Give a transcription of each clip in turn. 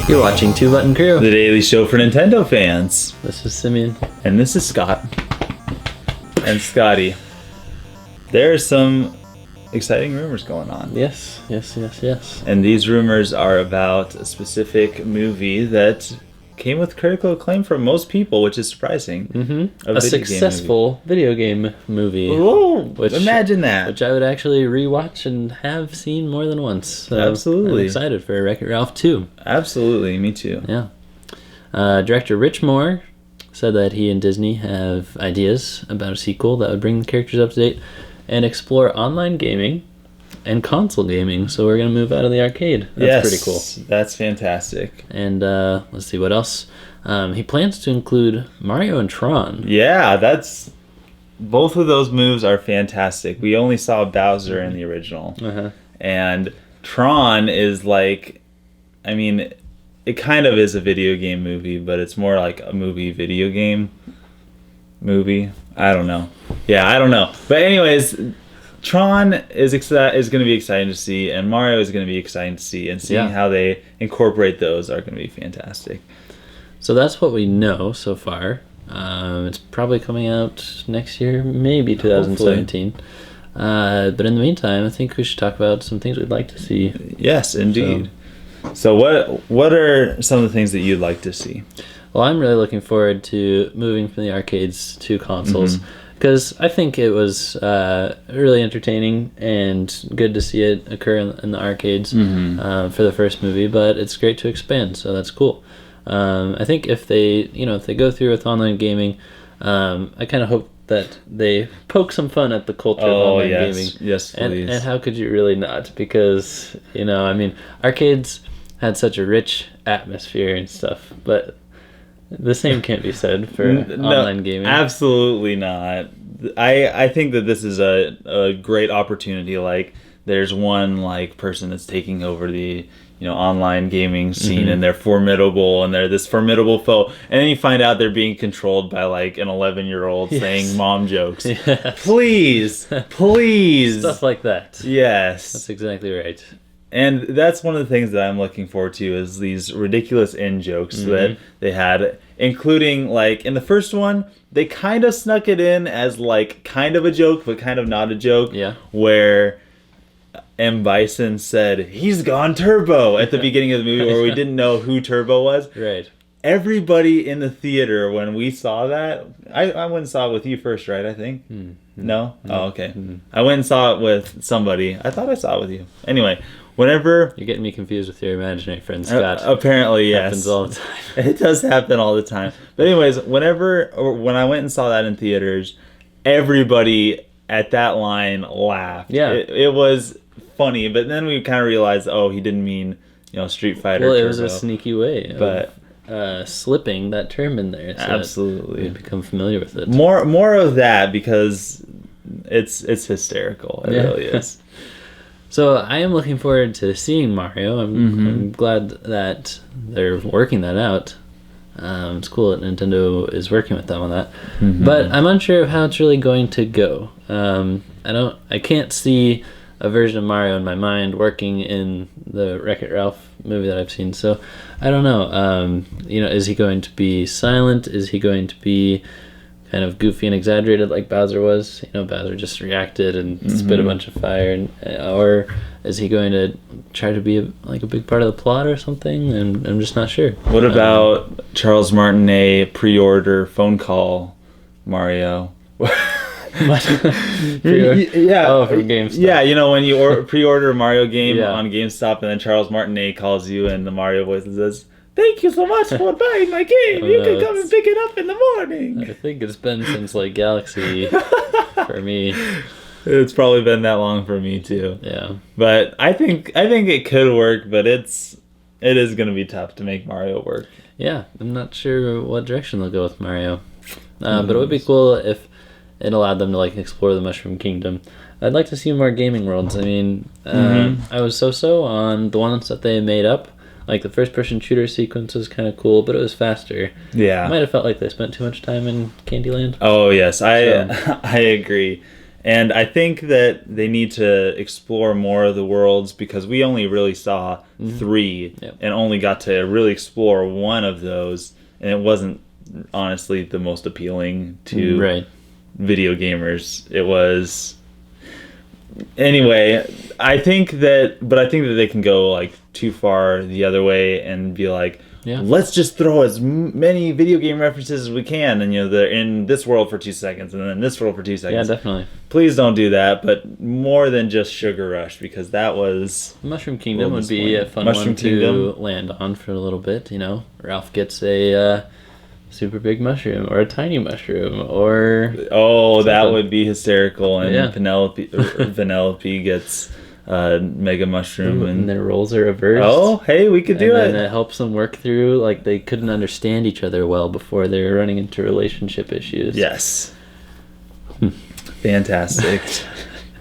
You're watching Two Button Crew. The daily show for Nintendo fans. This is Simeon. And this is Scott. And Scotty. There are some exciting rumors going on. Yes. And these rumors are about a specific movie that came with critical acclaim from most people, which is surprising. Mm-hmm. A successful video game movie. Whoa! Imagine that. Which I would actually rewatch and have seen more than once. So absolutely. I'm excited for Wreck-It Ralph 2. Absolutely, me too. Yeah. Director Rich Moore said that he and Disney have ideas about a sequel that would bring the characters up to date and explore online gaming and console gaming. So we're going to move out of the arcade. That's pretty cool. That's fantastic. And let's see, what else? He plans to include Mario and Tron. Yeah, both of those moves are fantastic. We only saw Bowser in the original. Uh-huh. And Tron is like, I mean, it kind of is a video game movie, but it's more like a video game movie. I don't know. Yeah, I don't know. But anyways, Tron is going to be exciting to see, and Mario is going to be exciting to see, and seeing how they incorporate those are going to be fantastic. So that's what we know so far. It's probably coming out next year, maybe 2017. But in the meantime, I think we should talk about some things we'd like to see. Yes, indeed. So what are some of the things that you'd like to see? Well, I'm really looking forward to moving from the arcades to consoles, because I think it was really entertaining and good to see it occur in the arcades for the first movie, but it's great to expand, so that's cool. I think if they go through with online gaming, I kind of hope that they poke some fun at the culture of online gaming. Yes, please. And how could you really not? Because, arcades had such a rich atmosphere and stuff, but the same can't be said for online gaming. Absolutely not. I think that this is a great opportunity. Like, there's one person that's taking over the online gaming scene, and they're formidable, and they're this formidable foe, and then you find out they're being controlled by an 11-year-old saying mom jokes. Yes. Please Stuff like that. Yes, that's exactly right. And that's one of the things that I'm looking forward to, is these ridiculous in-jokes that they had, including, in the first one, they kind of snuck it in as, kind of a joke, but kind of not a joke. Yeah. Where M. Bison said, "He's gone turbo," at the beginning of the movie, where we didn't know who Turbo was. Right. Everybody in the theater, when we saw that, I went and saw it with you first, right, I think? No? Oh, okay. I went and saw it with somebody. I thought I saw it with you. Anyway, whenever... You're getting me confused with your imaginary friend, Scott. Apparently, yes. Happens all the time. It does happen all the time. But anyways, when I went and saw that in theaters, everybody at that line laughed. Yeah. It was funny, but then we kind of realized, he didn't mean, Street Fighter. Well, it Turbo. was a sneaky way of slipping that term in there. So absolutely. We've become familiar with it. More of that, because it's hysterical. It really is. So I am looking forward to seeing Mario. I'm glad that they're working that out. It's cool that Nintendo is working with them on that. But I'm unsure of how it's really going to go. I can't see a version of Mario in my mind working in the Wreck-It Ralph movie that I've seen. So I don't know. Is he going to be silent? Is he going to be kind of goofy and exaggerated like Bowser was? Bowser just reacted and spit a bunch of fire, or is he going to try to be a big part of the plot or something? And I'm just not sure. What about Charles Martinet pre-order phone call Mario? Yeah. Oh, from GameStop. Yeah, when you pre-order a Mario game on GameStop, and then Charles Martinet calls you in the Mario voice and says, "Thank you so much for buying my game. You can come and pick it up in the morning." I think it's been since Galaxy for me. It's probably been that long for me too. Yeah. But I think it could work, but it is going to be tough to make Mario work. Yeah, I'm not sure what direction they'll go with Mario. But it would be cool if it allowed them to explore the Mushroom Kingdom. I'd like to see more gaming worlds. I mean, I was so on the ones that they made up. The first-person shooter sequence was kind of cool, but it was faster. Yeah. It might have felt like they spent too much time in Candyland. Oh, yes. I agree. And I think that they need to explore more of the worlds because we only really saw 3 and only got to really explore one of those, and it wasn't honestly the most appealing to video gamers. It was anyway. I think that they can go like too far the other way and be like, let's just throw as many video game references as we can, and they're in this world for 2 seconds, and then this world for 2 seconds. Yeah, definitely. Please don't do that, but more than just Sugar Rush, because that was... Mushroom Kingdom would be a fun one to land on for a little bit, Ralph gets a super big mushroom, or a tiny mushroom, or... Oh, something. That would be hysterical, and Penelope gets... mega mushroom, and their roles are reversed. Oh, hey, we could do it. And it helps them work through, like, they couldn't understand each other well before they were running into relationship issues. Yes. Fantastic.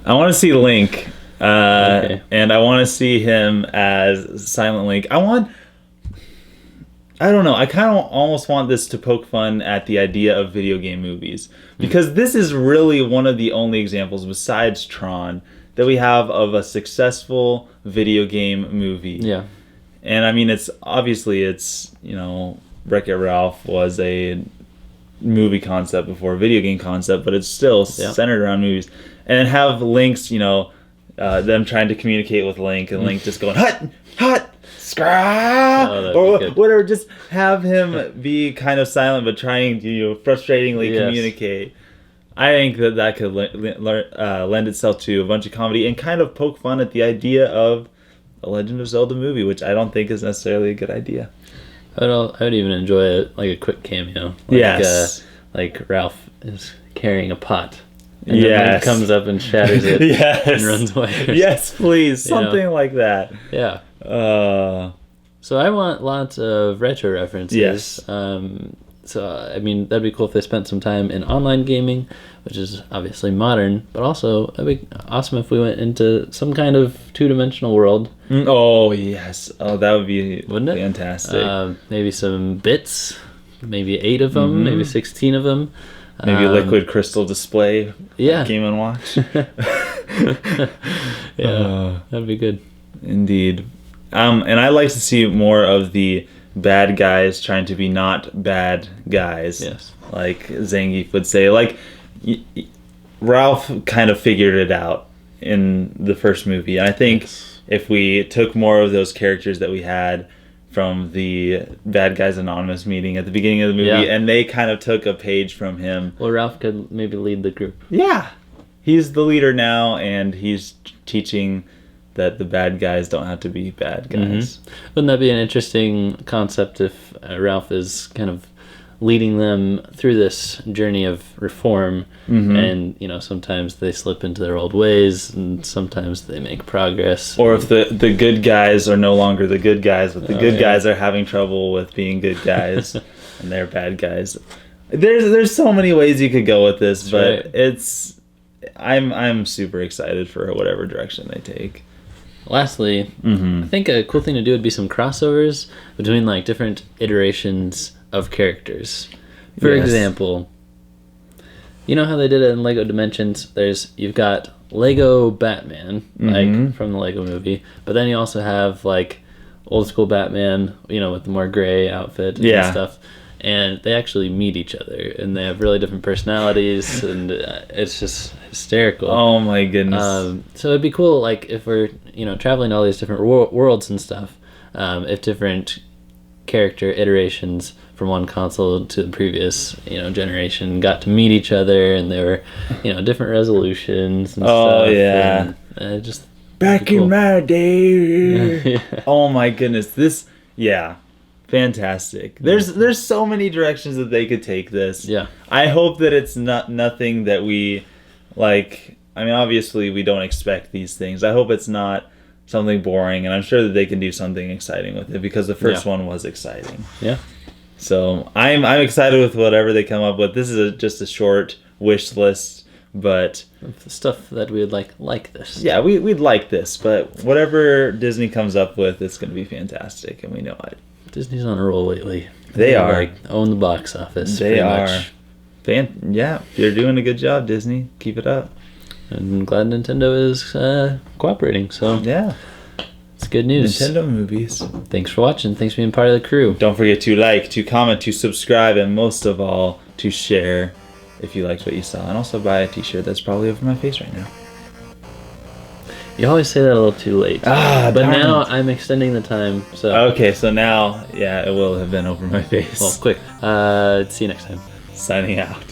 I want to see Link, and I want to see him as Silent Link. I don't know, I kind of almost want this to poke fun at the idea of video game movies, because this is really one of the only examples besides Tron that we have of a successful video game movie. Yeah. And I mean, it's Wreck-It Ralph was a movie concept before a video game concept, but it's still centered around movies. And have Link's, them trying to communicate with Link, and Link just going, hut, scrap, or whatever. Just have him be kind of silent, but trying to, frustratingly communicate. I think that could lend itself to a bunch of comedy and kind of poke fun at the idea of a Legend of Zelda movie, which I don't think is necessarily a good idea. I would even enjoy it, like a quick cameo. Like Ralph is carrying a pot. And then comes up and shatters it and runs away. Yes, please. Something like that. Yeah. So I want lots of retro references. Yes. So, I mean, that'd be cool if they spent some time in online gaming, which is obviously modern, but also it'd be awesome if we went into some kind of two-dimensional world. Oh, yes. Oh, that would be fantastic. Fantastic. Maybe some bits, maybe 8 of them, maybe 16 of them. Maybe a liquid crystal display. Game & Watch. That'd be good. Indeed. And I'd like to see more of the bad guys trying to be not bad guys. Yes. Like Zangief would say. Like, Ralph kind of figured it out in the first movie. And I think if we took more of those characters that we had from the Bad Guys Anonymous meeting at the beginning of the movie, and they kind of took a page from him. Well, Ralph could maybe lead the group. Yeah. He's the leader now, and he's teaching that the bad guys don't have to be bad guys. Wouldn't that be an interesting concept if Ralph is kind of leading them through this journey of reform, and sometimes they slip into their old ways, and sometimes they make progress. Or if the good guys are no longer the good guys, but the good guys are having trouble with being good guys, and they're bad guys. There's so many ways you could go with this, but I'm super excited for whatever direction they take. Lastly, I think a cool thing to do would be some crossovers between like different iterations of characters. For example, you know how they did it in Lego Dimensions? You've got Lego Batman, like from the Lego movie, but then you also have like old school Batman, with the more gray outfit and stuff. And they actually meet each other, and they have really different personalities, and it's just hysterical. Oh my goodness! So it'd be cool, like if we're traveling to all these different worlds and stuff, if different character iterations from one console to the previous generation got to meet each other, and they were different resolutions and stuff. And just back in my day. Oh my goodness! Fantastic. There's so many directions that they could take this. Yeah. I hope that it's nothing that we like. I mean, obviously we don't expect these things. I hope it's not something boring, and I'm sure that they can do something exciting with it, because the first one was exciting. Yeah. So I'm excited with whatever they come up with. This is just a short wish list, but the stuff that we would like this. Yeah, we'd like this, but whatever Disney comes up with, it's going to be fantastic, and we know it. Disney's on a roll lately. They are. Own the box office. They are. Much. You're doing a good job, Disney. Keep it up. I'm glad Nintendo is cooperating. So Yeah. it's good news. Nintendo movies. Thanks for watching. Thanks for being part of the crew. Don't forget to like, to comment, to subscribe, and most of all, to share if you liked what you saw. And also buy a t-shirt that's probably over my face right now. You always say that a little too late. But darn now it. I'm extending the time. So Okay, so now, yeah, it will have been over my face. well, quick. See you next time. Signing out.